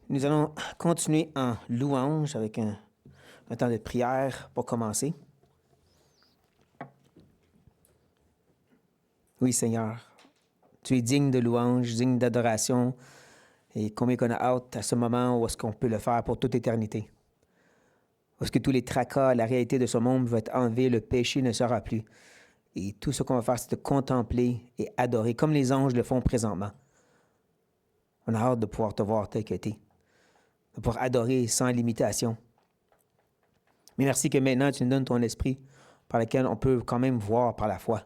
Nous allons continuer en louange avec un temps de prière pour commencer. Oui, Seigneur, tu es digne de louange, digne d'adoration. Et combien qu'on a hâte à ce moment où est-ce qu'on peut le faire pour toute éternité. Où est-ce que tous les tracas, la réalité de ce monde vont être enlevés, le péché ne sera plus. Et tout ce qu'on va faire, c'est de contempler et adorer, comme les anges le font présentement. On a hâte de pouvoir te voir tel que tu es, de pouvoir adorer sans limitation. Mais merci que maintenant, tu nous donnes ton esprit par lequel on peut quand même voir par la foi.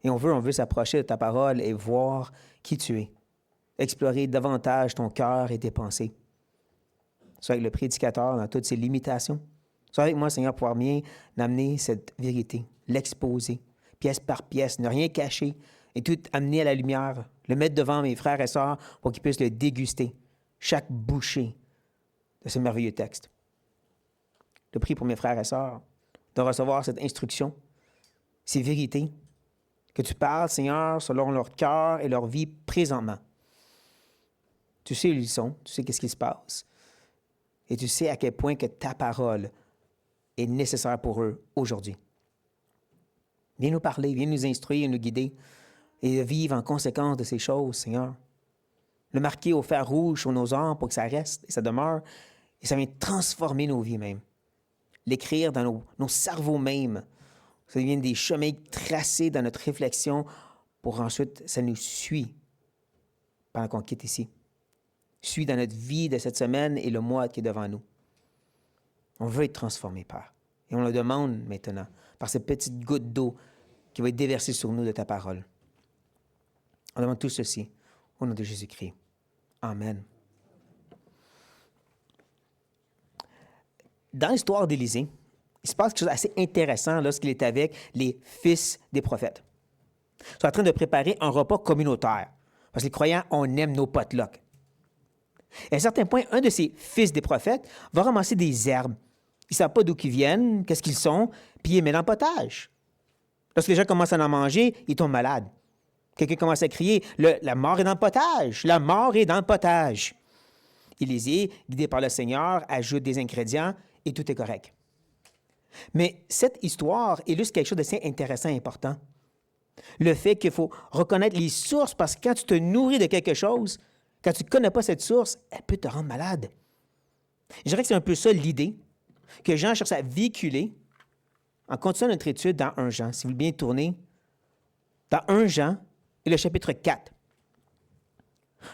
Et on veut s'approcher de ta parole et voir qui tu es. Explorer davantage ton cœur et tes pensées. Sois avec le prédicateur dans toutes ses limitations. Sois avec moi, Seigneur, pour bien amener cette vérité, l'exposer, pièce par pièce, ne rien cacher et tout amener à la lumière, le mettre devant mes frères et sœurs pour qu'ils puissent le déguster, chaque bouchée de ce merveilleux texte. Je prie pour mes frères et sœurs de recevoir cette instruction, ces vérités, que tu parles, Seigneur, selon leur cœur et leur vie présentement. Tu sais où ils sont, tu sais qu'est-ce qui se passe. Et tu sais à quel point que ta parole est nécessaire pour eux aujourd'hui. Viens nous parler, viens nous instruire, nous guider et vivre en conséquence de ces choses, Seigneur. Le marquer au fer rouge sur nos âmes pour que ça reste et ça demeure et ça vient transformer nos vies même. L'écrire dans nos cerveaux même. Ça devient des chemins tracés dans notre réflexion pour ensuite, ça nous suit pendant qu'on quitte ici. Suit dans notre vie de cette semaine et le mois qui est devant nous. On veut être transformé, Père. Et on le demande maintenant par cette petite goutte d'eau qui va être déversée sur nous de ta parole. On demande tout ceci au nom de Jésus-Christ. Amen. Dans l'histoire d'Élisée, il se passe quelque chose d'assez intéressant lorsqu'il est avec les fils des prophètes. Ils sont en train de préparer un repas communautaire. Parce que les croyants, on aime nos potlucks. Et à un certain point, un de ces fils des prophètes va ramasser des herbes. Ils ne savent pas d'où ils viennent, qu'est-ce qu'ils sont, puis ils les mettent dans le potage. Lorsque les gens commencent à en manger, ils tombent malades. Quelqu'un commence à crier, la mort est dans le potage, la mort est dans le potage. Élisée, guidé par le Seigneur, ajoute des ingrédients et tout est correct. Mais cette histoire illustre quelque chose d'assez intéressant et important. Le fait qu'il faut reconnaître les sources parce que quand tu te nourris de quelque chose, quand tu ne connais pas cette source, elle peut te rendre malade. Je dirais que c'est un peu ça l'idée que Jean cherche à véhiculer en continuant notre étude dans 1 Jean. Si vous voulez bien tourner, dans 1 Jean et le chapitre 4.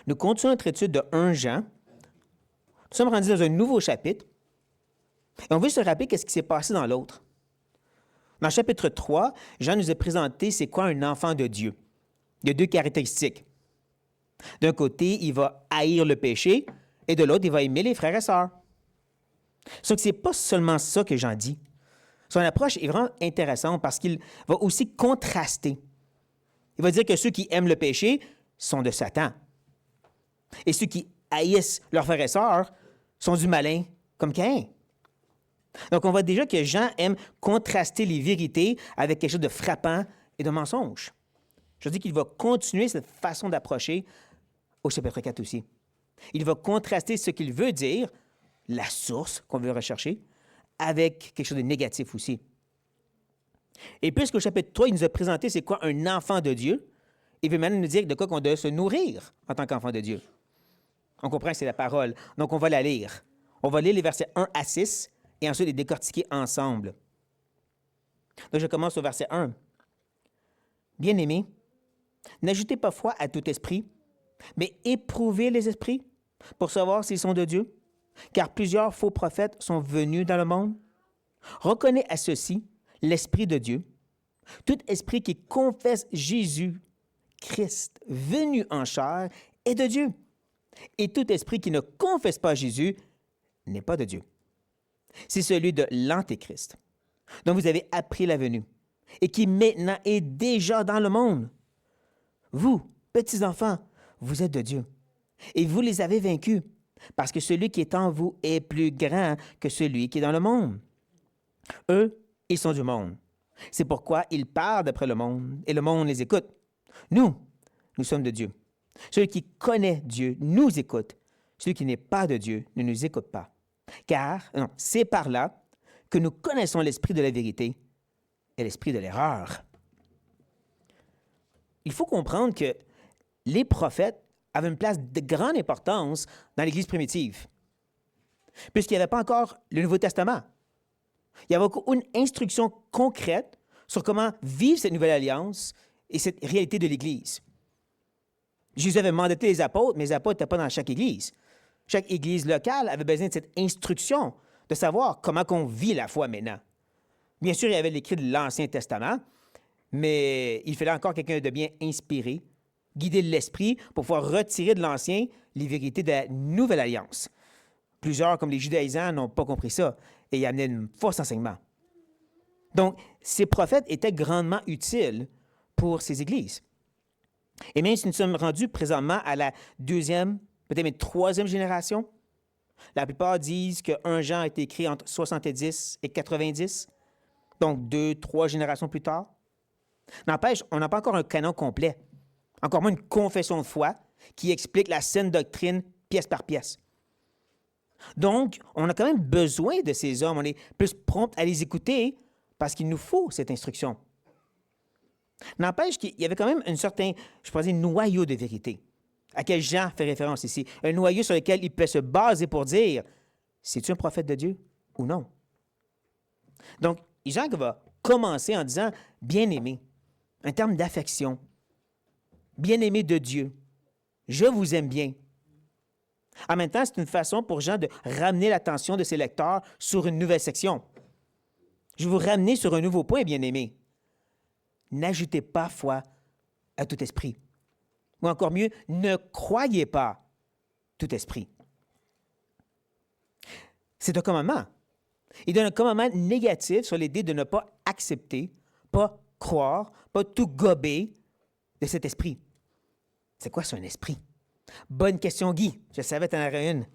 Nous continuons notre étude de 1 Jean. Nous sommes rendus dans un nouveau chapitre. Et on veut se rappeler qu'est-ce qui s'est passé dans l'autre. Dans le chapitre 3, Jean nous a présenté c'est quoi un enfant de Dieu. Il y a deux caractéristiques. D'un côté, il va haïr le péché, et de l'autre, il va aimer les frères et sœurs. Sauf que ce n'est pas seulement ça que Jean dit. Son approche est vraiment intéressante parce qu'il va aussi contraster. Il va dire que ceux qui aiment le péché sont de Satan. Et ceux qui haïssent leurs frères et sœurs sont du malin, comme Caïn. Donc, on voit déjà que Jean aime contraster les vérités avec quelque chose de frappant et de mensonge. Je dis qu'il va continuer cette façon d'approcher au chapitre 4 aussi. Il va contraster ce qu'il veut dire, la source qu'on veut rechercher, avec quelque chose de négatif aussi. Et puisqu'au chapitre 3, il nous a présenté c'est quoi un enfant de Dieu, il veut maintenant nous dire de quoi qu'on doit se nourrir en tant qu'enfant de Dieu. On comprend que c'est la parole, donc on va la lire. On va lire les versets 1 à 6 et ensuite les décortiquer ensemble. Donc je commence au verset 1. Bien-aimés, n'ajoutez pas foi à tout esprit, mais éprouvez les esprits pour savoir s'ils sont de Dieu, car plusieurs faux prophètes sont venus dans le monde. Reconnais à ceci l'Esprit de Dieu. Tout esprit qui confesse Jésus, Christ, venu en chair, est de Dieu. Et tout esprit qui ne confesse pas Jésus n'est pas de Dieu. C'est celui de l'Antéchrist, dont vous avez appris la venue, et qui maintenant est déjà dans le monde. Vous, petits enfants, vous êtes de Dieu, et vous les avez vaincus, parce que celui qui est en vous est plus grand que celui qui est dans le monde. Eux, ils sont du monde. C'est pourquoi ils parlent d'après le monde, et le monde les écoute. Nous sommes de Dieu. Celui qui connaît Dieu nous écoute. celui qui n'est pas de Dieu ne nous écoute pas. Car, non, c'est par là que nous connaissons l'esprit de la vérité et l'esprit de l'erreur. Il faut comprendre que les prophètes avaient une place de grande importance dans l'Église primitive, puisqu'il n'y avait pas encore le Nouveau Testament. Il n'y avait aucune instruction concrète sur comment vivre cette nouvelle alliance et cette réalité de l'Église. Jésus avait mandaté les apôtres, mais les apôtres n'étaient pas dans chaque Église. Chaque Église locale avait besoin de cette instruction, de savoir comment on vit la foi maintenant. Bien sûr, il y avait l'écrit de l'Ancien Testament, mais il fallait encore quelqu'un de bien inspiré, guider l'esprit pour pouvoir retirer de l'Ancien les vérités de la Nouvelle Alliance. Plusieurs, comme les judaïsants, n'ont pas compris ça et y amenaient un faux enseignement. Donc, ces prophètes étaient grandement utiles pour ces églises. Et même si nous sommes rendus présentement à la deuxième, peut-être même troisième génération, la plupart disent que 1 Jean a été écrit entre 70 et 90, donc 2-3 générations plus tard. N'empêche, on n'a pas encore un canon complet, encore moins une confession de foi qui explique la saine doctrine pièce par pièce. Donc, on a quand même besoin de ces hommes, on est plus prompt à les écouter parce qu'il nous faut cette instruction. N'empêche qu'il y avait quand même un certain, je pourrais dire, noyau de vérité, à quel Jean fait référence ici. Un noyau sur lequel il peut se baser pour dire, c'est-tu un prophète de Dieu ou non? Donc, Jean va commencer en disant, bien-aimé, un terme d'affection, bien-aimé de Dieu, je vous aime bien. En même temps, c'est une façon pour Jean de ramener l'attention de ses lecteurs sur une nouvelle section. Je vais vous ramener sur un nouveau point, bien-aimé. N'ajoutez pas foi à tout esprit. Ou encore mieux, ne croyez pas tout esprit. C'est un commandement. Il donne un commandement négatif sur l'idée de ne pas accepter, pas croire, pas tout gober de cet esprit. C'est quoi ça, un esprit? Bonne question, Guy. Je savais que tu en aurais une.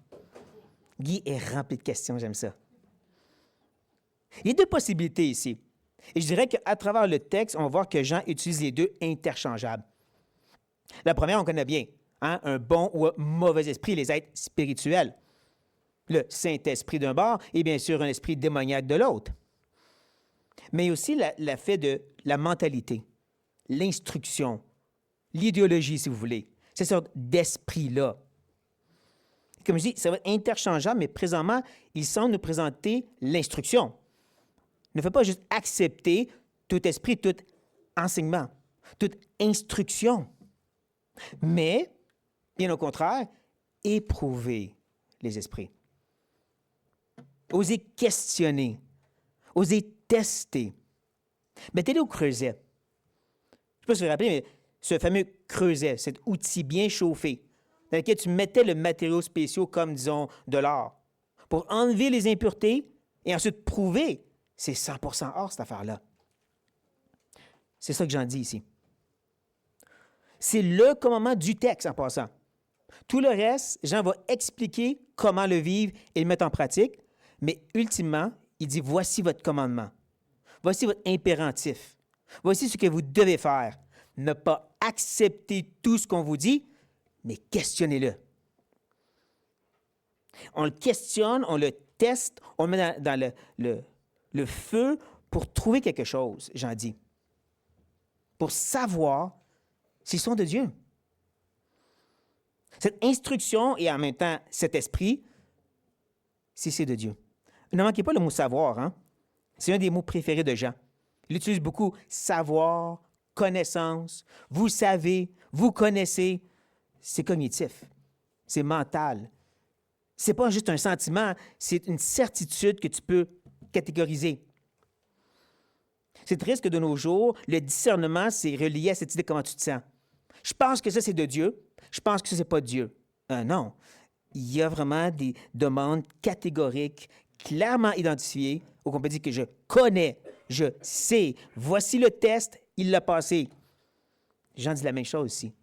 Guy est rempli de questions, j'aime ça. Il y a deux possibilités ici. Et je dirais qu'à travers le texte, on va voir que Jean utilise les deux interchangeables. La première, on connaît bien, hein? Un bon ou un mauvais esprit, les êtres spirituels. Le Saint-Esprit d'un bord et bien sûr un esprit démoniaque de l'autre. Mais aussi le fait de la mentalité, l'instruction, l'idéologie, si vous voulez. Cette sorte d'esprit-là. Comme je dis, ça va être interchangeable, mais présentement, il semble nous présenter l'instruction. Ne fait pas juste accepter tout esprit, tout enseignement, toute instruction, mais, bien au contraire, éprouver les esprits. Oser questionner, oser tester. Mettez-les au creuset. Je ne sais pas si vous vous rappelez, mais ce fameux creuset, cet outil bien chauffé, dans lequel tu mettais le matériau spécial comme, disons, de l'or, pour enlever les impuretés et ensuite prouver c'est 100% or, cette affaire-là. C'est ça que j'en dis ici. C'est le commandement du texte en passant. Tout le reste, Jean va expliquer comment le vivre et le mettre en pratique, mais ultimement, il dit, voici votre commandement. Voici votre impératif. Voici ce que vous devez faire. Ne pas accepter tout ce qu'on vous dit, mais questionnez-le. On le questionne, on le teste, on le met dans le feu pour trouver quelque chose, j'en dis. Pour savoir s'ils sont de Dieu. Cette instruction et en même temps cet esprit, si c'est de Dieu. Ne manquez pas le mot savoir, hein? C'est un des mots préférés de Jean. Il utilise beaucoup savoir, connaissance, vous savez, vous connaissez. C'est cognitif, c'est mental. C'est pas juste un sentiment, c'est une certitude que tu peux catégoriser. C'est triste que de nos jours, le discernement, c'est relié à cette idée de comment tu te sens. Je pense que ça, c'est de Dieu. Je pense que ça, c'est pas de Dieu. Non. Il y a vraiment des demandes catégoriques, clairement identifiées, où on peut dire que je connais, je sais. Voici le test, il l'a passé. Jean dit la même chose ici.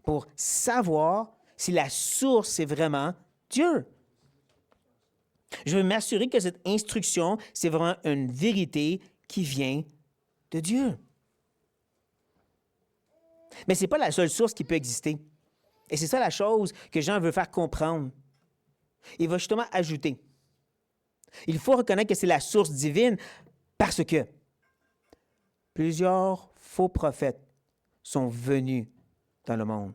Pour savoir si la source est vraiment Dieu. Je veux m'assurer que cette instruction, c'est vraiment une vérité qui vient de Dieu. Mais ce n'est pas la seule source qui peut exister. Et c'est ça la chose que Jean veut faire comprendre Il va justement ajouter. Il faut reconnaître que c'est la source divine parce que plusieurs faux prophètes sont venus dans le monde.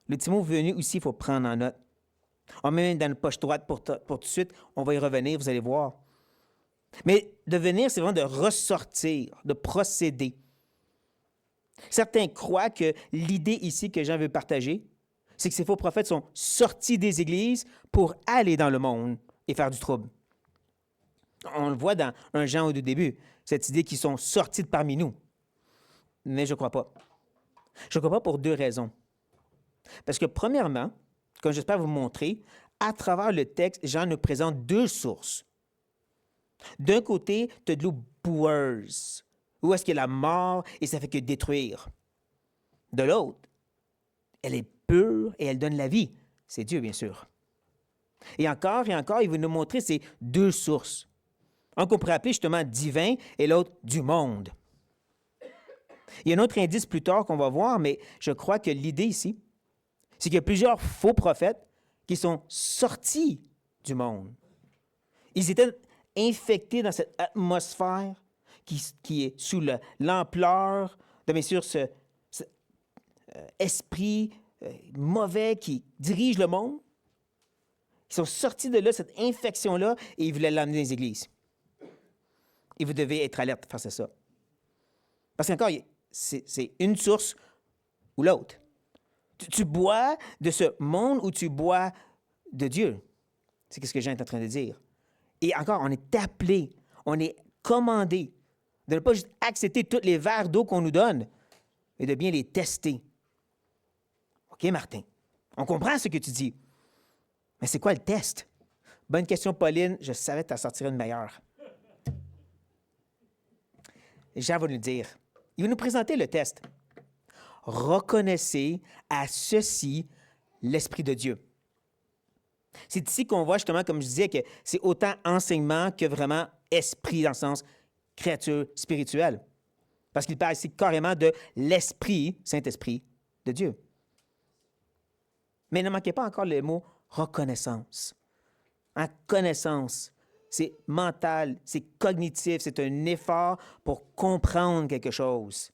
Le petit mot « venu » aussi, il faut prendre en note. On met dans une poche droite pour tout de suite. On va y revenir, vous allez voir. Mais de venir, c'est vraiment de ressortir, de procéder. Certains croient que l'idée ici que Jean veut partager, c'est que ces faux prophètes sont sortis des églises pour aller dans le monde et faire du trouble. On le voit dans 1 Jean au début, cette idée qu'ils sont sortis de parmi nous. Mais je ne crois pas. Je ne crois pas pour 2 raisons. Parce que premièrement, comme j'espère vous montrer, à travers le texte, Jean nous présente 2 sources. D'un côté, tu as de l'eau boueuse, où est-ce qu'il y a la mort et ça fait que détruire. De l'autre, elle est pure et elle donne la vie. C'est Dieu, bien sûr. Et encore, il veut nous montrer ces 2 sources. Un qu'on pourrait appeler justement divin et l'autre du monde. Il y a un autre indice plus tard qu'on va voir, mais je crois que l'idée ici, c'est qu'il y a plusieurs faux prophètes qui sont sortis du monde. Ils étaient infectés dans cette atmosphère qui est sous l'ampleur de, bien sûr, ce esprit mauvais qui dirige le monde. Ils sont sortis de là, cette infection-là, et ils voulaient l'amener dans les églises. Et vous devez être alerte face à ça. Parce qu'encore, c'est une source ou l'autre. Tu bois de ce monde ou tu bois de Dieu. C'est ce que Jean est en train de dire. Et encore, on est appelé, on est commandé de ne pas juste accepter tous les verres d'eau qu'on nous donne, mais de bien les tester. OK, Martin, on comprend ce que tu dis. Mais c'est quoi le test? Bonne question, Pauline. Je savais que tu en sortirais une meilleure. Jean va nous dire. Il va nous présenter le test. Reconnaissez à ceci l'Esprit de Dieu. C'est ici qu'on voit justement, comme je disais, que c'est autant enseignement que vraiment esprit dans le sens créature spirituelle. Parce qu'il parle ici carrément de l'Esprit, Saint-Esprit de Dieu. Mais ne manquez pas encore le mot reconnaissance. En connaissance, c'est mental, c'est cognitif, c'est un effort pour comprendre quelque chose.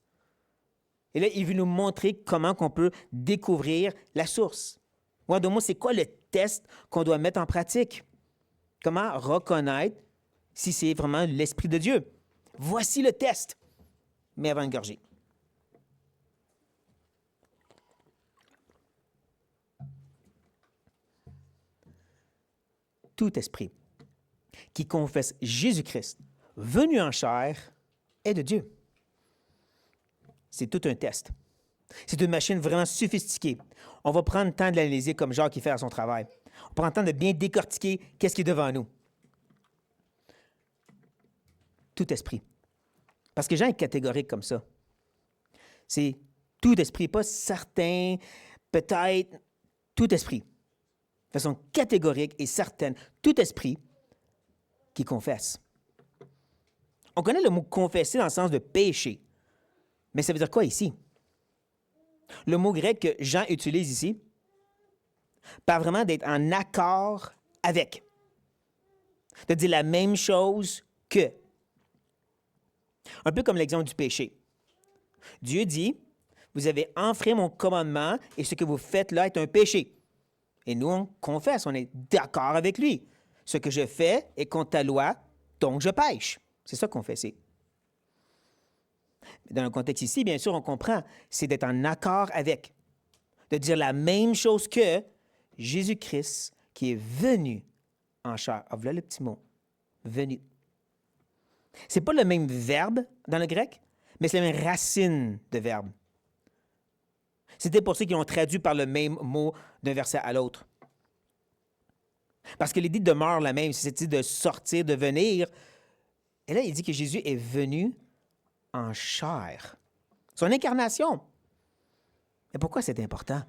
Et là, il veut nous montrer comment on peut découvrir la source. Ou en d'autres mots, c'est quoi le test qu'on doit mettre en pratique? Comment reconnaître si c'est vraiment l'Esprit de Dieu? Voici le test. Mais avant de gorger. Tout esprit qui confesse Jésus-Christ, venu en chair, est de Dieu. C'est tout un test. C'est une machine vraiment sophistiquée. On va prendre le temps de l'analyser comme Jacques qui fait à son travail. On prend le temps de bien décortiquer qu'est-ce qui est devant nous. Tout esprit. Parce que Jean est catégorique comme ça. C'est tout esprit, pas certain, peut-être, tout esprit. De façon catégorique et certaine, tout esprit qui confesse. On connaît le mot confesser dans le sens de péché. Mais ça veut dire quoi ici? Le mot grec que Jean utilise ici parle vraiment d'être en accord avec. De dire la même chose que. Un peu comme l'exemple du péché. Dieu dit, vous avez enfreint mon commandement et ce que vous faites là est un péché. Et nous, on confesse, on est d'accord avec lui. Ce que je fais est contre ta loi, donc je pêche. C'est ça confesser. Dans le contexte ici, bien sûr, on comprend, c'est d'être en accord avec, de dire la même chose que Jésus-Christ qui est venu en chair. Ah, voilà le petit mot, venu. C'est pas le même verbe dans le grec, mais c'est la même racine de verbe. C'était pour ceux qui ont traduit par le même mot d'un verset à l'autre. Parce que l'idée demeure la même, c'est cette idée de sortir, de venir. Et là, il dit que Jésus est venu en chair. Son incarnation. Mais pourquoi c'est important?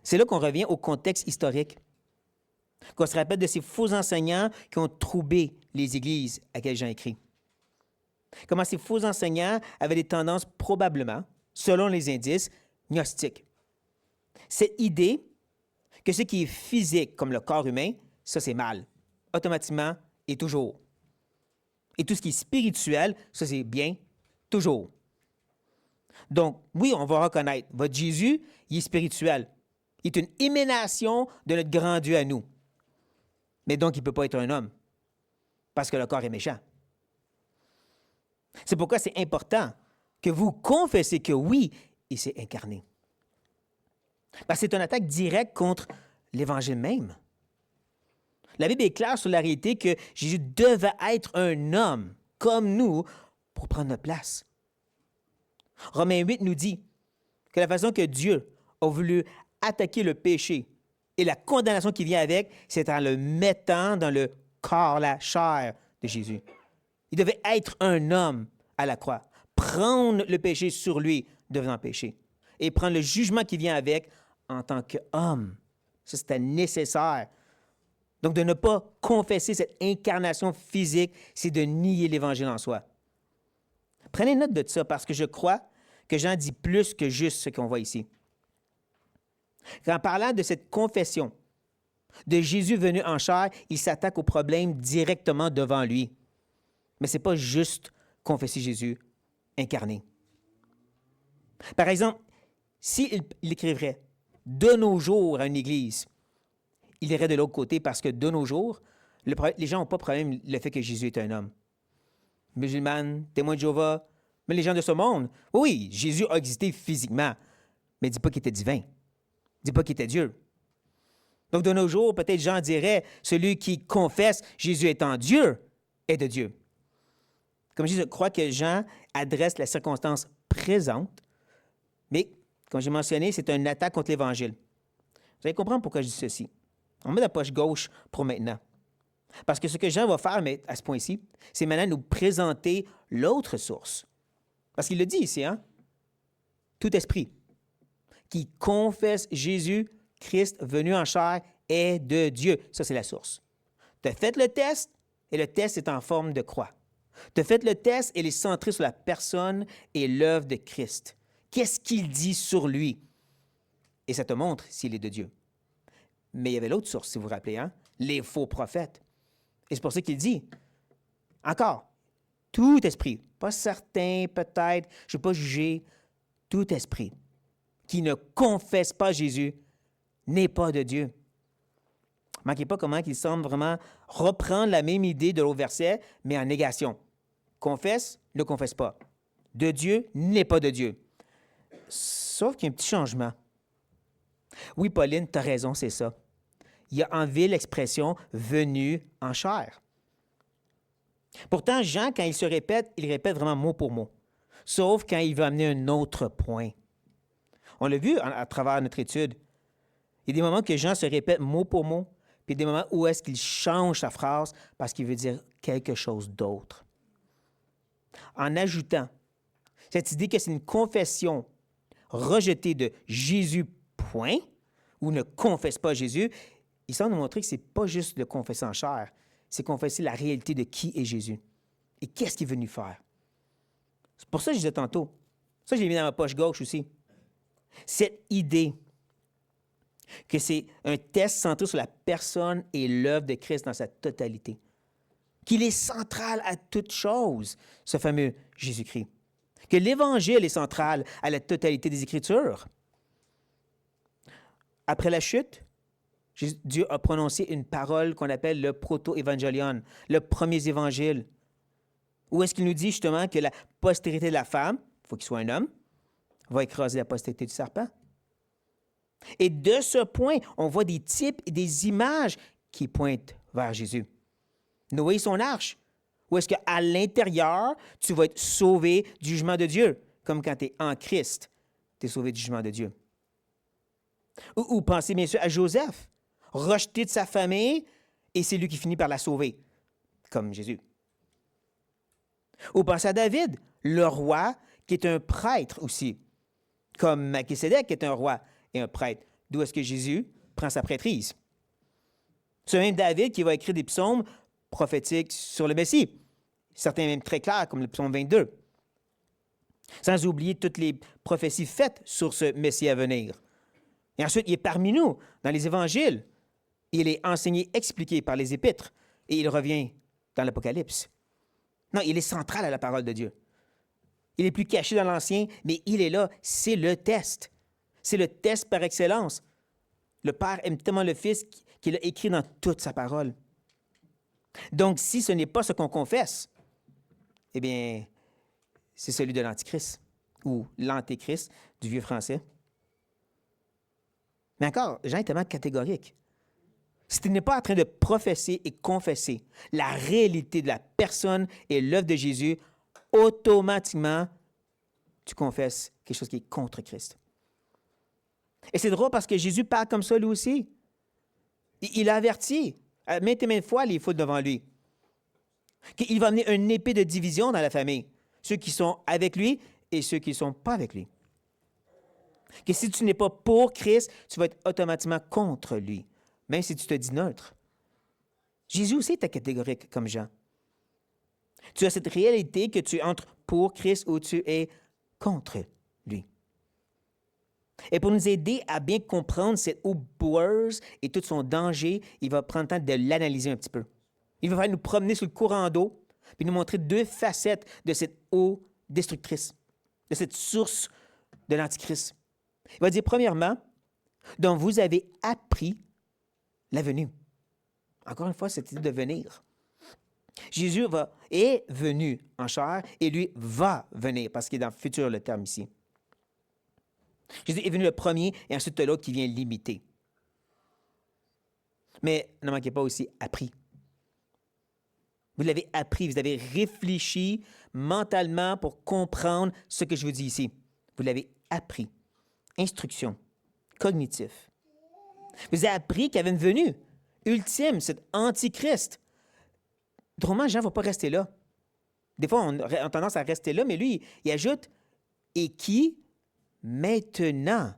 C'est là qu'on revient au contexte historique. Qu'on se rappelle de ces faux enseignants qui ont troublé les églises à quelles Jean écrit. Comment ces faux enseignants avaient des tendances probablement, selon les indices, gnostiques. Cette idée que ce qui est physique, comme le corps humain, ça c'est mal, automatiquement et toujours. Et tout ce qui est spirituel, ça c'est bien, toujours. Donc, oui, on va reconnaître, votre Jésus, il est spirituel. Il est une émanation de notre grand Dieu à nous. Mais donc, il ne peut pas être un homme, parce que le corps est méchant. C'est pourquoi c'est important que vous confessez que oui, il s'est incarné. Parce que c'est une attaque directe contre l'Évangile même. La Bible est claire sur la réalité que Jésus devait être un homme comme nous pour prendre notre place. Romains 8 nous dit que la façon que Dieu a voulu attaquer le péché et la condamnation qui vient avec, c'est en le mettant dans le corps, la chair de Jésus. Il devait être un homme à la croix, prendre le péché sur lui, devenant péché, et prendre le jugement qui vient avec en tant qu'homme. Ça, c'était nécessaire. Donc, de ne pas confesser cette incarnation physique, c'est de nier l'Évangile en soi. Prenez note de ça parce que je crois que Jean dit plus que juste ce qu'on voit ici. En parlant de cette confession de Jésus venu en chair, il s'attaque au problème directement devant lui. Mais ce n'est pas juste confesser Jésus incarné. Par exemple, s'il écrirait « de nos jours » à une église, il irait de l'autre côté parce que de nos jours, les gens n'ont pas de problème le fait que Jésus est un homme. Musulmans, témoins de Jéhovah, mais les gens de ce monde, oui, Jésus a existé physiquement, mais ne dit pas qu'il était divin. Ne dit pas qu'il était Dieu. Donc, de nos jours, peut-être Jean dirait, celui qui confesse Jésus étant Dieu est de Dieu. Comme je dis, je crois que Jean adresse la circonstance présente, mais, comme j'ai mentionné, c'est une attaque contre l'Évangile. Vous allez comprendre pourquoi je dis ceci. On met la poche gauche pour maintenant. Parce que ce que Jean va faire mais à ce point-ci, c'est maintenant nous présenter l'autre source. Parce qu'il le dit ici, hein? Tout esprit qui confesse Jésus, Christ venu en chair, est de Dieu. Ça, c'est la source. Tu as fait le test, et le test est en forme de croix. Tu as fait le test, et il est centré sur la personne et l'œuvre de Christ. Qu'est-ce qu'il dit sur lui? Et ça te montre s'il est de Dieu. Mais il y avait l'autre source, si vous vous rappelez, hein? Les faux prophètes. Et c'est pour ça qu'il dit, encore, tout esprit, pas certain, peut-être, je ne vais pas juger, tout esprit qui ne confesse pas Jésus n'est pas de Dieu. Manquez pas comment il semble vraiment reprendre la même idée de l'autre verset, mais en négation. Confesse, ne confesse pas. De Dieu n'est pas de Dieu. Sauf qu'il y a un petit changement. Oui, Pauline, tu as raison, c'est ça. Il y a en ville l'expression « venu en chair ». Pourtant, Jean, quand il répète vraiment mot pour mot, sauf quand il veut amener un autre point. On l'a vu à travers notre étude. Il y a des moments que Jean se répète mot pour mot, puis il y a des moments où est-ce qu'il change sa phrase parce qu'il veut dire quelque chose d'autre. En ajoutant cette idée que c'est une confession rejetée de Jésus, point, ou ne confesse pas Jésus, il semble nous montrer que ce n'est pas juste le confesser en chair, c'est confesser la réalité de qui est Jésus et qu'est-ce qu'il est venu faire. C'est pour ça que je disais tantôt, ça je l'ai mis dans ma poche gauche aussi, cette idée que c'est un test centré sur la personne et l'œuvre de Christ dans sa totalité, qu'il est central à toute chose, ce fameux Jésus-Christ, que l'Évangile est central à la totalité des Écritures. Après la chute, Dieu a prononcé une parole qu'on appelle le proto-évangélion, le premier évangile, où est-ce qu'il nous dit justement que la postérité de la femme, il faut qu'il soit un homme, va écraser la postérité du serpent. Et de ce point, on voit des types et des images qui pointent vers Jésus. Noé et son arche, où est-ce qu'à l'intérieur, tu vas être sauvé du jugement de Dieu, comme quand tu es en Christ, tu es sauvé du jugement de Dieu. Ou pensez bien sûr à Joseph, rejeté de sa famille, et c'est lui qui finit par la sauver, comme Jésus. Ou pensez à David, le roi qui est un prêtre aussi, comme Melchisédek qui est un roi et un prêtre, d'où est-ce que Jésus prend sa prêtrise. C'est même David qui va écrire des psaumes prophétiques sur le Messie, certains même très clairs, comme le psaume 22, sans oublier toutes les prophéties faites sur ce Messie à venir. Et ensuite, il est parmi nous, dans les évangiles, Il est enseigné, expliqué par les Épîtres, et il revient dans l'Apocalypse. Non, il est central à la parole de Dieu. Il est plus caché dans l'Ancien, mais il est là. C'est le test. C'est le test par excellence. Le Père aime tellement le Fils qu'il a écrit dans toute sa parole. Donc, si ce n'est pas ce qu'on confesse, eh bien, c'est celui de l'Antichrist ou l'Antéchrist du vieux français. Mais encore, Jean est tellement catégorique. Si tu n'es pas en train de professer et confesser la réalité de la personne et l'œuvre de Jésus, automatiquement, tu confesses quelque chose qui est contre Christ. Et c'est drôle parce que Jésus parle comme ça lui aussi. Il a averti maintes et maintes fois les foules devant lui qu'il va amener une épée de division dans la famille. Ceux qui sont avec lui et ceux qui ne sont pas avec lui. Que si tu n'es pas pour Christ, tu vas être automatiquement contre lui, même si tu te dis neutre. Jésus aussi était catégorique comme Jean. Tu as cette réalité que tu entres pour Christ ou tu es contre lui. Et pour nous aider à bien comprendre cette eau boueuse et tout son danger, il va prendre le temps de l'analyser un petit peu. Il va falloir nous promener sur le courant d'eau puis nous montrer deux facettes de cette eau destructrice, de cette source de l'Antichrist. Il va dire, premièrement, dont vous avez appris la venue. Encore une fois, cette idée de venir. Jésus est venu en chair et lui va venir, parce qu'il est dans le futur, le terme ici. Jésus est venu le premier et ensuite l'autre qui vient l'imiter. Mais ne manquez pas aussi appris. Vous l'avez appris, vous avez réfléchi mentalement pour comprendre ce que je vous dis ici. Vous l'avez appris. Instruction, cognitif. Vous avez appris qu'il y avait une venue ultime, cet antichrist. Drôlement, Jean ne va pas rester là. Des fois, on a tendance à rester là, mais lui, il ajoute « et qui, maintenant,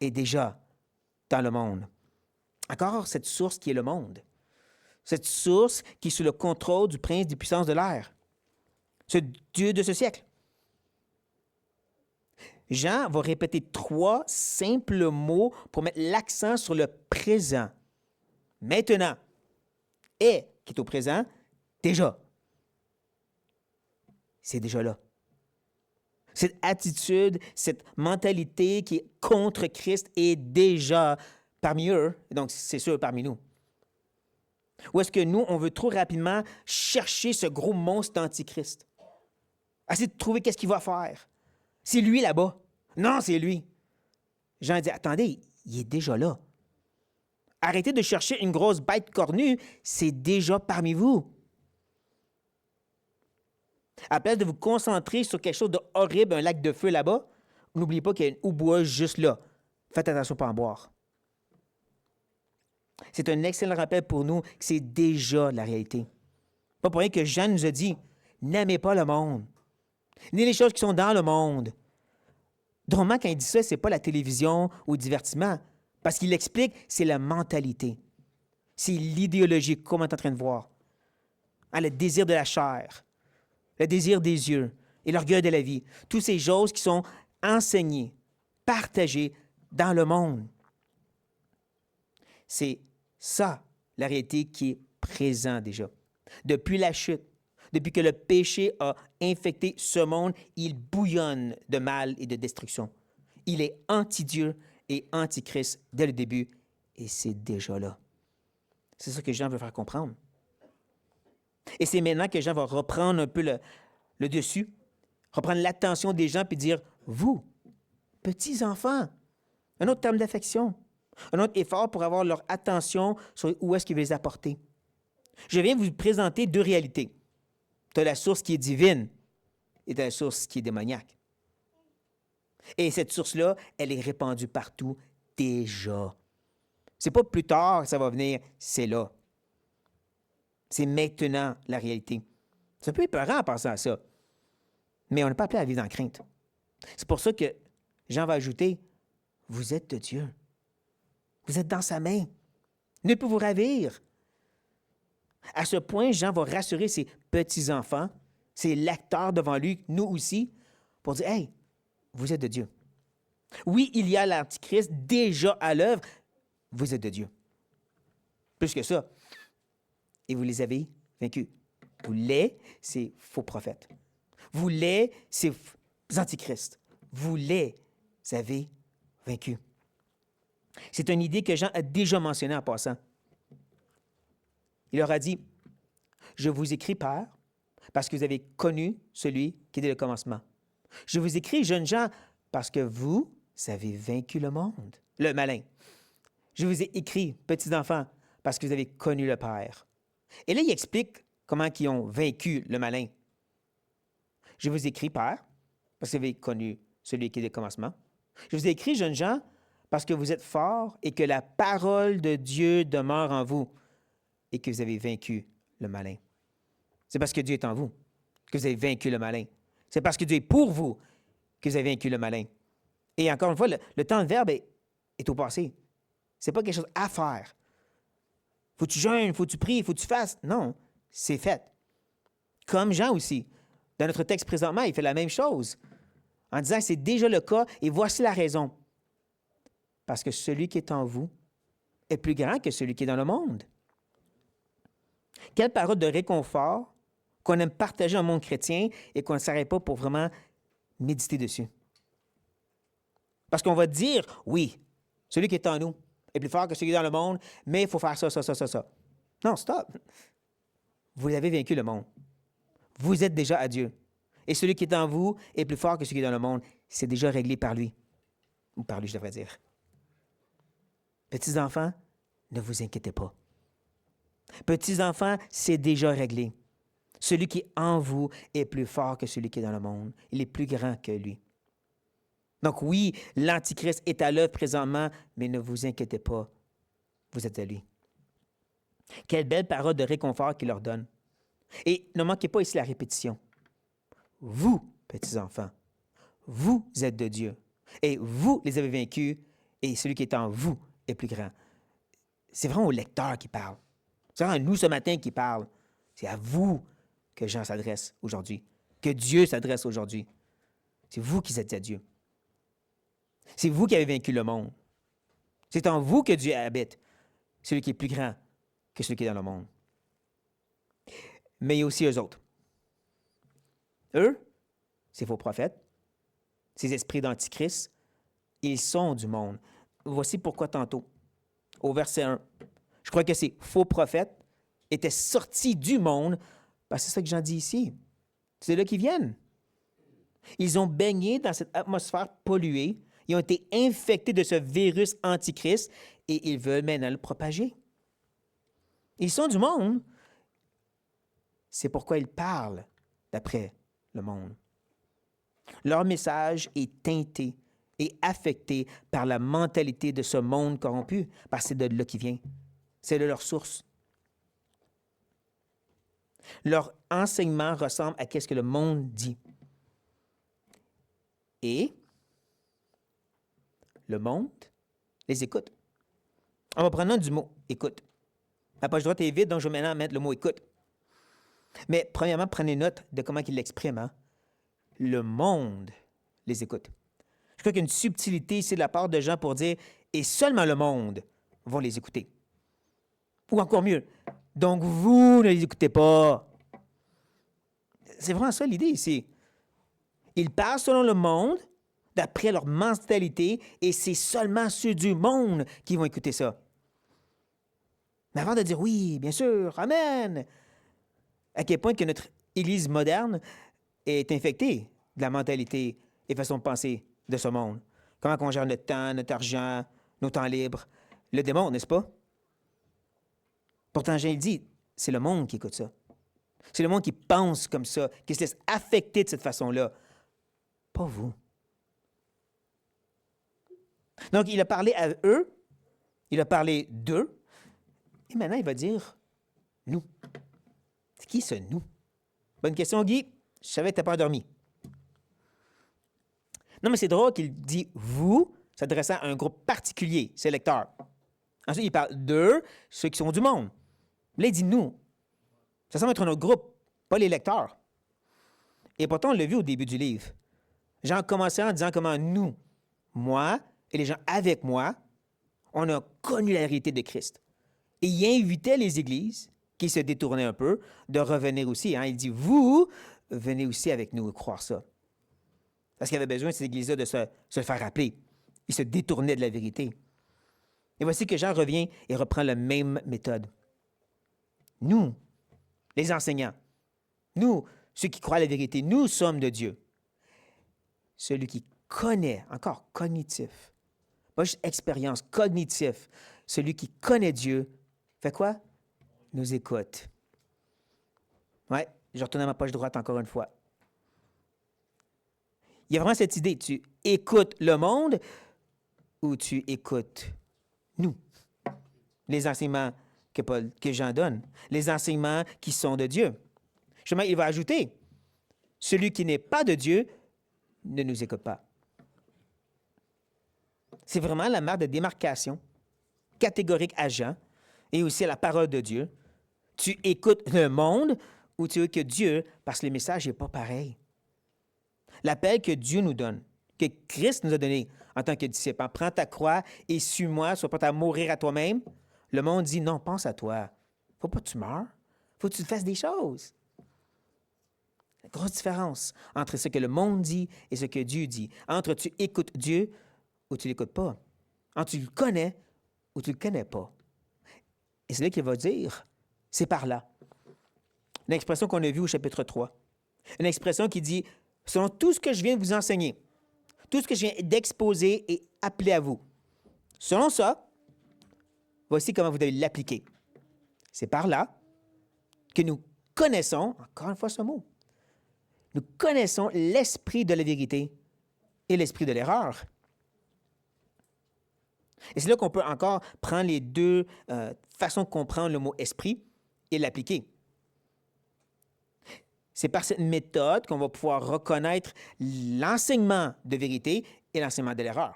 est déjà dans le monde. » Encore cette source qui est le monde. Cette source qui est sous le contrôle du prince des puissances de l'air. Ce Dieu de ce siècle. Jean va répéter 3 simples mots pour mettre l'accent sur le présent. Maintenant. Et, qui est au présent, déjà. C'est déjà là. Cette attitude, cette mentalité qui est contre Christ est déjà parmi eux, donc c'est sûr parmi nous. Ou est-ce que nous, on veut trop rapidement chercher ce gros monstre d'Antichrist? Essayer de trouver qu'est-ce qu'il va faire. C'est lui là-bas. Non, c'est lui. Jean dit, attendez, il est déjà là. Arrêtez de chercher une grosse bête cornue, c'est déjà parmi vous. À la place de vous concentrer sur quelque chose de horrible, un lac de feu là-bas, n'oubliez pas qu'il y a une eau boueuse juste là. Faites attention pour en boire. C'est un excellent rappel pour nous que c'est déjà la réalité. Pas pour rien que Jean nous a dit, n'aimez pas le monde, ni les choses qui sont dans le monde. Drôlement, quand il dit ça, ce n'est pas la télévision ou le divertissement, parce qu'il explique, c'est la mentalité. C'est l'idéologie, comme on est en train de voir. Hein, le désir de la chair, le désir des yeux et l'orgueil de la vie. Toutes ces choses qui sont enseignées, partagées dans le monde. C'est ça, la réalité qui est présente déjà. Depuis la chute, depuis que le péché a infecté ce monde, il bouillonne de mal et de destruction. Il est anti-Dieu et anti-Christ dès le début, et c'est déjà là. C'est ça que Jean veut faire comprendre. Et c'est maintenant que Jean va reprendre un peu le dessus, reprendre l'attention des gens puis dire, vous, petits enfants, un autre terme d'affection, un autre effort pour avoir leur attention sur où est-ce qu'il veut les apporter. Je viens vous présenter 2 réalités. Tu as la source qui est divine et tu as la source qui est démoniaque. Et cette source-là, elle est répandue partout déjà. C'est pas plus tard que ça va venir, c'est là. C'est maintenant la réalité. C'est un peu épeurant en pensant à ça. Mais on n'est pas appelé à vivre en crainte. C'est pour ça que Jean va ajouter, vous êtes de Dieu. Vous êtes dans sa main. Ne peut vous ravir. À ce point, Jean va rassurer ses petits-enfants, ses lecteurs devant lui, nous aussi, pour dire, hey, vous êtes de Dieu. Oui, il y a l'Antichrist déjà à l'œuvre, vous êtes de Dieu. Plus que ça. Et vous les avez vaincus. Vous les, c'est faux prophètes. Vous les, c'est antichrists. Vous les avez vaincus. C'est une idée que Jean a déjà mentionnée en passant. Il leur a dit, « Je vous écris, Père, parce que vous avez connu celui qui est dès le commencement. Je vous écris, jeunes gens, parce que vous avez vaincu le monde, le malin. Je vous ai écrit, petits enfants, parce que vous avez connu le Père. » Et là, il explique comment ils ont vaincu le malin. Je vous écris, Père, parce que vous avez connu celui qui est dès le commencement. Je vous ai écrit, jeunes gens, parce que vous êtes forts et que la parole de Dieu demeure en vous et que vous avez vaincu le malin. C'est parce que Dieu est en vous que vous avez vaincu le malin. C'est parce que Dieu est pour vous que vous avez vaincu le malin. Et encore une fois, le temps de verbe est au passé. Ce n'est pas quelque chose à faire. Faut que tu jeûnes, faut que tu pries, faut que tu fasses. Non, c'est fait. Comme Jean aussi. Dans notre texte présentement, il fait la même chose en disant que c'est déjà le cas et voici la raison. Parce que celui qui est en vous est plus grand que celui qui est dans le monde. Quelle parole de réconfort qu'on aime partager dans le monde chrétien et qu'on ne s'arrête pas pour vraiment méditer dessus. Parce qu'on va dire, oui, celui qui est en nous est plus fort que celui qui est dans le monde, mais il faut faire ça, ça, ça, ça, ça. Non, stop. Vous avez vaincu le monde. Vous êtes déjà à Dieu. Et celui qui est en vous est plus fort que celui qui est dans le monde. C'est déjà réglé par lui. Ou par lui, je devrais dire. Petits enfants, ne vous inquiétez pas. Petits enfants, c'est déjà réglé. Celui qui est en vous est plus fort que celui qui est dans le monde. Il est plus grand que lui. Donc oui, l'Antichrist est à l'œuvre présentement, mais ne vous inquiétez pas, vous êtes à lui. Quelle belle parole de réconfort qu'il leur donne. Et ne manquez pas ici la répétition. Vous, petits enfants, vous êtes de Dieu. Et vous les avez vaincus, et celui qui est en vous est plus grand. C'est vraiment au lecteur qui parle. C'est vraiment à nous ce matin qui parle. C'est à vous que Jean s'adresse aujourd'hui, que Dieu s'adresse aujourd'hui. C'est vous qui êtes à Dieu. C'est vous qui avez vaincu le monde. C'est en vous que Dieu habite, celui qui est plus grand que celui qui est dans le monde. Mais il y a aussi eux autres. Eux, ces faux prophètes, ces esprits d'antichrist, ils sont du monde. Voici pourquoi tantôt, au verset 1, je crois que ces faux prophètes étaient sortis du monde, parce que c'est ça que Jean dit ici. C'est là qu'ils viennent. Ils ont baigné dans cette atmosphère polluée, ils ont été infectés de ce virus antichrist et ils veulent maintenant le propager. Ils sont du monde. C'est pourquoi ils parlent d'après le monde. Leur message est teinté et affecté par la mentalité de ce monde corrompu, parce que c'est de là qu'il vient. C'est de leur source. Leur enseignement ressemble à ce que le monde dit. Et le monde les écoute. On va prendre note du mot « écoute ». La page droite est vide, donc je vais maintenant mettre le mot « écoute ». Mais premièrement, prenez note de comment il l'exprime. Hein? Le monde les écoute. Je crois qu'il y a une subtilité ici de la part de Jean pour dire « et seulement le monde va les écouter ». Ou encore mieux, « donc vous ne les écoutez pas ». C'est vraiment ça l'idée ici. Ils parlent selon le monde, d'après leur mentalité, et c'est seulement ceux du monde qui vont écouter ça. Mais avant de dire oui, bien sûr, amen, à quel point que notre Église moderne est infectée de la mentalité et façon de penser de ce monde. Comment on gère notre temps, notre argent, nos temps libres. Le démon, n'est-ce pas? Pourtant, Jean dit, c'est le monde qui écoute ça. C'est le monde qui pense comme ça, qui se laisse affecter de cette façon-là. Pas vous. Donc, il a parlé à eux, il a parlé d'eux, et maintenant, il va dire nous. C'est qui ce nous? Bonne question, Guy. Je savais que tu n'as pas endormi. Non, mais c'est drôle qu'il dit vous, s'adressant à un groupe particulier, ses lecteurs. Ensuite, il parle d'eux, ceux qui sont du monde. Là, il dit nous. Ça semble être un autre groupe, pas les lecteurs. Et pourtant, on l'a vu au début du livre. Jean commençait en disant comment nous, moi et les gens avec moi, on a connu la réalité de Christ. Et il invitait les églises qui se détournaient un peu de revenir aussi. Hein. Il dit, vous, venez aussi avec nous croire ça. Parce qu'il avait besoin, ces églises-là, de se le faire rappeler. Ils se détournaient de la vérité. Et voici que Jean revient et reprend la même méthode. Nous, les enseignants, nous, ceux qui croient à la vérité, nous sommes de Dieu. Celui qui connaît, encore cognitif, pas juste expérience, cognitif, celui qui connaît Dieu, fait quoi? Nous écoute. Ouais, je retourne à ma poche droite encore une fois. Il y a vraiment cette idée, tu écoutes le monde ou tu écoutes nous, les enseignements que Jean donne, les enseignements qui sont de Dieu. Justement, il va ajouter, celui qui n'est pas de Dieu ne nous écoute pas. C'est vraiment la marque de démarcation catégorique à Jean et aussi à la parole de Dieu. Tu écoutes le monde ou tu écoutes Dieu parce que le message n'est pas pareil. L'appel que Dieu nous donne, que Christ nous a donné en tant que disciple, hein, prends ta croix et suis-moi, sois prêt à mourir à toi-même. Le monde dit non, pense à toi. Faut pas que tu meurs. Faut que tu fasses des choses. La grosse différence entre ce que le monde dit et ce que Dieu dit. Entre tu écoutes Dieu ou tu ne l'écoutes pas. Entre tu le connais ou tu ne le connais pas. Et c'est là qu'il va dire, c'est par là. Une expression qu'on a vue au chapitre 3. Une expression qui dit, selon tout ce que je viens de vous enseigner, tout ce que je viens d'exposer et appeler à vous, selon ça, voici comment vous devez l'appliquer. C'est par là que nous connaissons, encore une fois ce mot, nous connaissons l'esprit de la vérité et l'esprit de l'erreur. Et c'est là qu'on peut encore prendre les deux façons de comprendre le mot esprit et l'appliquer. C'est par cette méthode qu'on va pouvoir reconnaître l'enseignement de vérité et l'enseignement de l'erreur.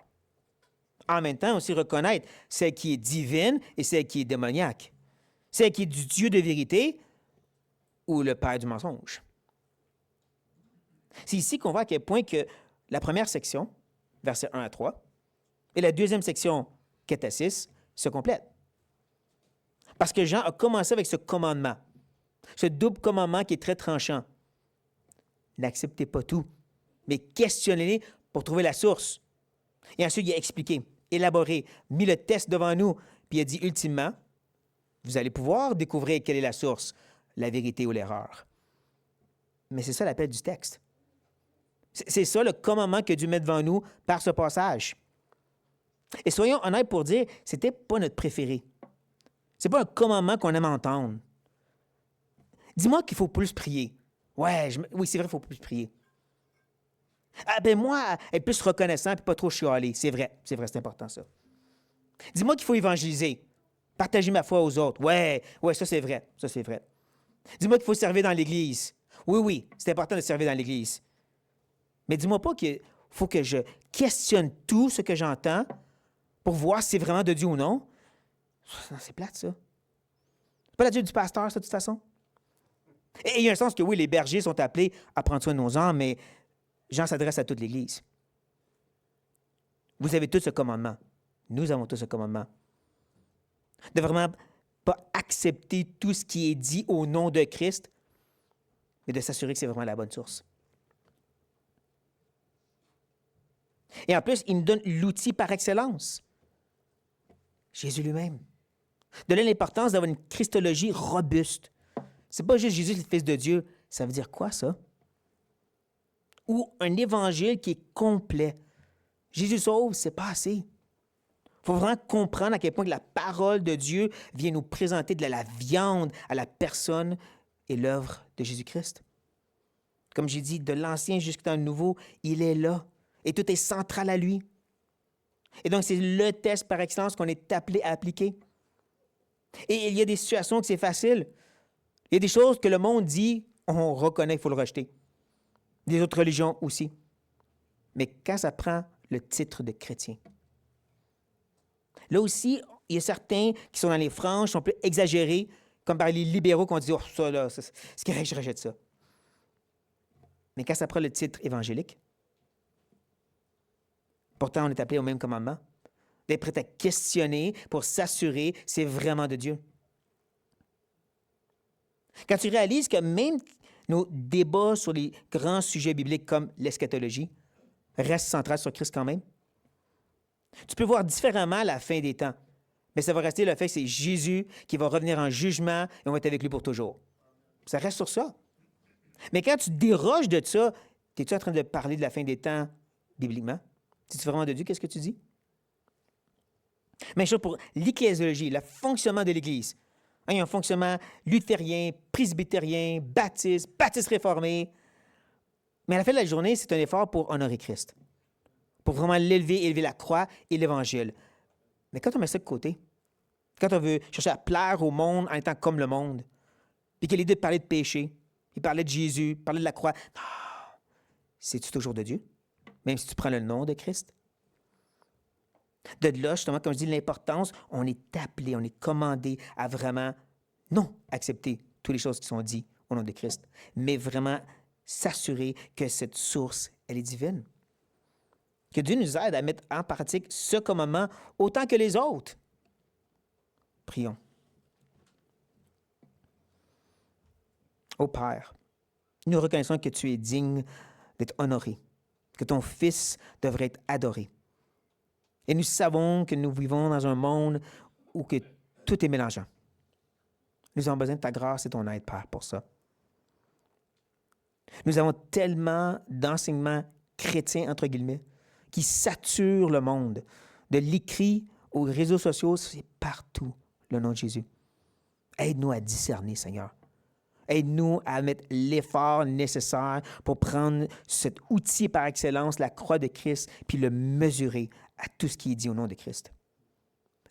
En même temps, aussi reconnaître celle qui est divine et celle qui est démoniaque. Celle qui est du Dieu de vérité ou le père du mensonge. C'est ici qu'on voit à quel point que la première section, versets 1 à 3, et la deuxième section, 4 à 6, se complètent. Parce que Jean a commencé avec ce commandement, ce double commandement qui est très tranchant. N'acceptez pas tout, mais questionnez-les pour trouver la source. Et ensuite, il a expliqué, élaboré, mis le test devant nous, puis il a dit ultimement, vous allez pouvoir découvrir quelle est la source, la vérité ou l'erreur. Mais c'est ça l'appel du texte. C'est ça le commandement que Dieu met devant nous par ce passage. Et soyons honnêtes pour dire, c'était pas notre préféré. C'est pas un commandement qu'on aime entendre. Dis-moi qu'il faut plus prier. Ouais, oui, c'est vrai, il faut plus prier. Ah ben moi, être plus reconnaissant et pas trop chialer. C'est vrai, c'est important ça. Dis-moi qu'il faut évangéliser. Partager ma foi aux autres. Ouais, ça c'est vrai, Dis-moi qu'il faut servir dans l'Église. Oui, c'est important de servir dans l'Église. Mais dis-moi pas qu'il faut que je questionne tout ce que j'entends pour voir si c'est vraiment de Dieu ou non. Non, c'est plate, ça. C'est pas la Dieu du pasteur, ça, de toute façon. Et il y a un sens que oui, les bergers sont appelés à prendre soin de nos âmes, mais Jean s'adresse à toute l'Église. Vous avez tous ce commandement. Nous avons tous ce commandement. De vraiment pas accepter tout ce qui est dit au nom de Christ, mais de s'assurer que c'est vraiment la bonne source. Et en plus, il nous donne l'outil par excellence. Jésus lui-même. De là l'importance d'avoir une christologie robuste. C'est pas juste Jésus, le Fils de Dieu. Ça veut dire quoi, ça? Ou un évangile qui est complet. Jésus sauve, c'est pas assez. Il faut vraiment comprendre à quel point que la parole de Dieu vient nous présenter de la viande à la personne et l'œuvre de Jésus-Christ. Comme j'ai dit, de l'Ancien jusqu'à le Nouveau, il est là. Et tout est central à lui. Et donc, c'est le test par excellence qu'on est appelé à appliquer. Et il y a des situations que c'est facile. Il y a des choses que le monde dit, on reconnaît qu'il faut le rejeter. Des autres religions aussi. Mais quand ça prend le titre de chrétien, là aussi, il y a certains qui sont dans les franges, sont plus exagérés, comme par les libéraux qui ont dit, oh, ça, là, c'est correct, je rejette ça. Mais quand ça prend le titre évangélique, pourtant, on est appelé au même commandement, d'être prêt à questionner pour s'assurer que c'est vraiment de Dieu. Quand tu réalises que même nos débats sur les grands sujets bibliques comme l'eschatologie restent centrales sur Christ quand même, tu peux voir différemment la fin des temps. Mais ça va rester le fait que c'est Jésus qui va revenir en jugement et on va être avec lui pour toujours. Ça reste sur ça. Mais quand tu déroges de ça, es-tu en train de parler de la fin des temps bibliquement? C'est-tu vraiment de Dieu? Qu'est-ce que tu dis? Même chose pour l'ecclésiologie, le fonctionnement de l'Église. Hein, il y a un fonctionnement luthérien, presbytérien, baptiste réformé. Mais à la fin de la journée, c'est un effort pour honorer Christ, pour vraiment l'élever, élever la croix et l'Évangile. Mais quand on met ça de côté, quand on veut chercher à plaire au monde en étant comme le monde, puis que l'idée de parler de péché, il parlait de Jésus, parlait de la croix, non, c'est-tu toujours de Dieu? Même si tu prends le nom de Christ? De là, justement, comme je dis, l'importance, on est appelé, on est commandé à vraiment, non accepter toutes les choses qui sont dites au nom de Christ, mais vraiment s'assurer que cette source, elle est divine. Que Dieu nous aide à mettre en pratique ce commandement autant que les autres. Prions. Ô Père, nous reconnaissons que tu es digne d'être honoré, que ton Fils devrait être adoré. Et nous savons que nous vivons dans un monde où que tout est mélangeant. Nous avons besoin de ta grâce et ton aide, Père, pour ça. Nous avons tellement d'enseignements chrétiens, entre guillemets, qui saturent le monde. De l'écrit aux réseaux sociaux, c'est partout le nom de Jésus. Aide-nous à discerner, Seigneur. Aide-nous à mettre l'effort nécessaire pour prendre cet outil par excellence, la croix de Christ, puis le mesurer à tout ce qui est dit au nom de Christ.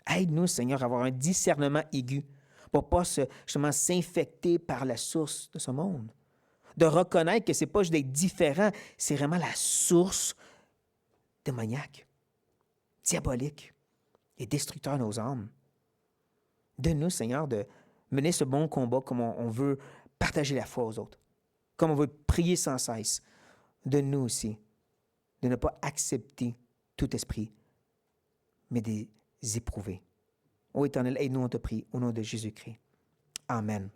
Aide-nous, Seigneur, à avoir un discernement aigu pour ne pas justement s'infecter par la source de ce monde. De reconnaître que ce n'est pas juste d'être différent, c'est vraiment la source démoniaque, diabolique et destructeur de nos âmes. Donne-nous, Seigneur, de mener ce bon combat comme on veut partager la foi aux autres, comme on veut prier sans cesse. Donne-nous aussi de ne pas accepter tout esprit, mais de les éprouver. Ô Éternel, aide-nous, on te prie, au nom de Jésus-Christ. Amen.